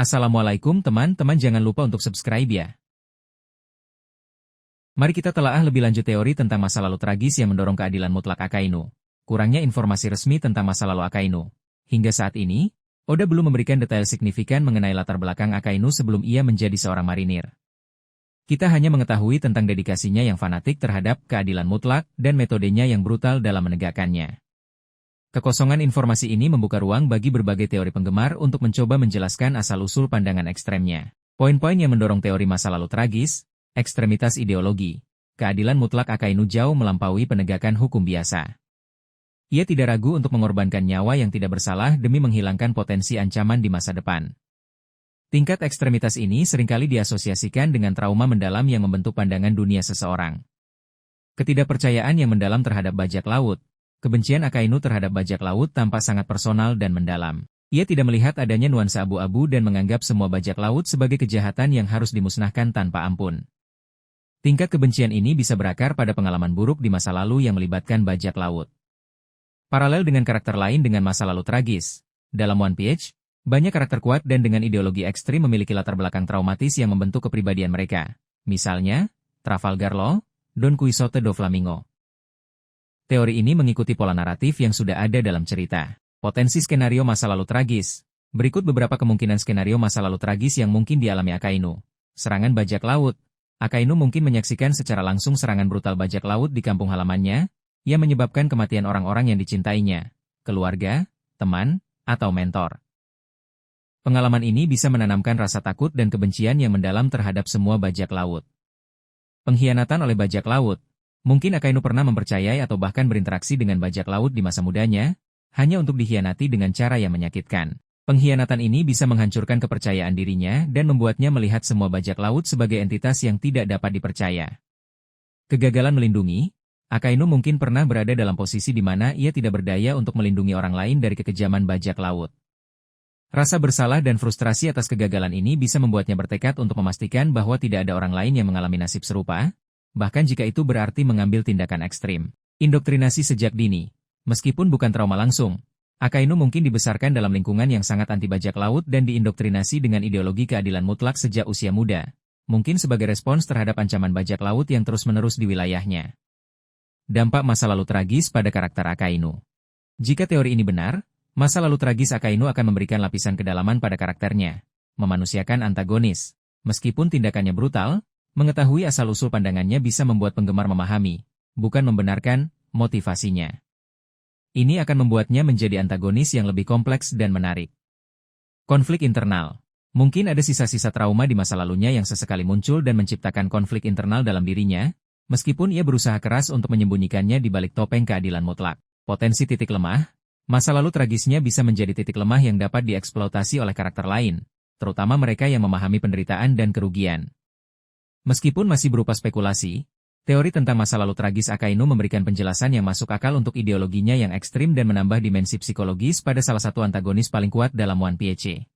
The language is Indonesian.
Assalamualaikum teman-teman, jangan lupa untuk subscribe ya. Mari kita telaah lebih lanjut teori tentang masa lalu tragis yang mendorong keadilan mutlak Akainu. Kurangnya informasi resmi tentang masa lalu Akainu. Hingga saat ini, Oda belum memberikan detail signifikan mengenai latar belakang Akainu sebelum ia menjadi seorang marinir. Kita hanya mengetahui tentang dedikasinya yang fanatik terhadap keadilan mutlak dan metodenya yang brutal dalam menegakkannya. Kekosongan informasi ini membuka ruang bagi berbagai teori penggemar untuk mencoba menjelaskan asal-usul pandangan ekstremnya. Poin-poin yang mendorong teori masa lalu tragis, ekstremitas ideologi, keadilan mutlak Akainu jauh melampaui penegakan hukum biasa. Ia tidak ragu untuk mengorbankan nyawa yang tidak bersalah demi menghilangkan potensi ancaman di masa depan. Tingkat ekstremitas ini seringkali diasosiasikan dengan trauma mendalam yang membentuk pandangan dunia seseorang. Ketidakpercayaan yang mendalam terhadap bajak laut. Kebencian Akainu terhadap bajak laut tampak sangat personal dan mendalam. Ia tidak melihat adanya nuansa abu-abu dan menganggap semua bajak laut sebagai kejahatan yang harus dimusnahkan tanpa ampun. Tingkat kebencian ini bisa berakar pada pengalaman buruk di masa lalu yang melibatkan bajak laut. Paralel dengan karakter lain dengan masa lalu tragis, dalam One Piece, banyak karakter kuat dan dengan ideologi ekstrim memiliki latar belakang traumatis yang membentuk kepribadian mereka. Misalnya, Trafalgar Law, Don Quixote do Flamingo. Teori ini mengikuti pola naratif yang sudah ada dalam cerita. Potensi skenario masa lalu tragis. Berikut beberapa kemungkinan skenario masa lalu tragis yang mungkin dialami Akainu. Serangan bajak laut. Akainu mungkin menyaksikan secara langsung serangan brutal bajak laut di kampung halamannya, yang menyebabkan kematian orang-orang yang dicintainya, keluarga, teman, atau mentor. Pengalaman ini bisa menanamkan rasa takut dan kebencian yang mendalam terhadap semua bajak laut. Pengkhianatan oleh bajak laut. Mungkin Akainu pernah mempercayai atau bahkan berinteraksi dengan bajak laut di masa mudanya, hanya untuk dikhianati dengan cara yang menyakitkan. Pengkhianatan ini bisa menghancurkan kepercayaan dirinya dan membuatnya melihat semua bajak laut sebagai entitas yang tidak dapat dipercaya. Kegagalan melindungi. Akainu mungkin pernah berada dalam posisi di mana ia tidak berdaya untuk melindungi orang lain dari kekejaman bajak laut. Rasa bersalah dan frustrasi atas kegagalan ini bisa membuatnya bertekad untuk memastikan bahwa tidak ada orang lain yang mengalami nasib serupa, bahkan jika itu berarti mengambil tindakan ekstrim. Indoktrinasi sejak dini. Meskipun bukan trauma langsung, Akainu mungkin dibesarkan dalam lingkungan yang sangat anti bajak laut dan diindoktrinasi dengan ideologi keadilan mutlak sejak usia muda, mungkin sebagai respons terhadap ancaman bajak laut yang terus-menerus di wilayahnya. Dampak masa lalu tragis pada karakter Akainu. Jika teori ini benar, masa lalu tragis Akainu akan memberikan lapisan kedalaman pada karakternya, memanusiakan antagonis. Meskipun tindakannya brutal, mengetahui asal-usul pandangannya bisa membuat penggemar memahami, bukan membenarkan, motivasinya. Ini akan membuatnya menjadi antagonis yang lebih kompleks dan menarik. Konflik internal. Mungkin ada sisa-sisa trauma di masa lalunya yang sesekali muncul dan menciptakan konflik internal dalam dirinya, meskipun ia berusaha keras untuk menyembunyikannya di balik topeng keadilan mutlak. Potensi titik lemah. Masa lalu tragisnya bisa menjadi titik lemah yang dapat dieksploitasi oleh karakter lain, terutama mereka yang memahami penderitaan dan kerugian. Meskipun masih berupa spekulasi, teori tentang masa lalu tragis Akainu memberikan penjelasan yang masuk akal untuk ideologinya yang ekstrim dan menambah dimensi psikologis pada salah satu antagonis paling kuat dalam One Piece.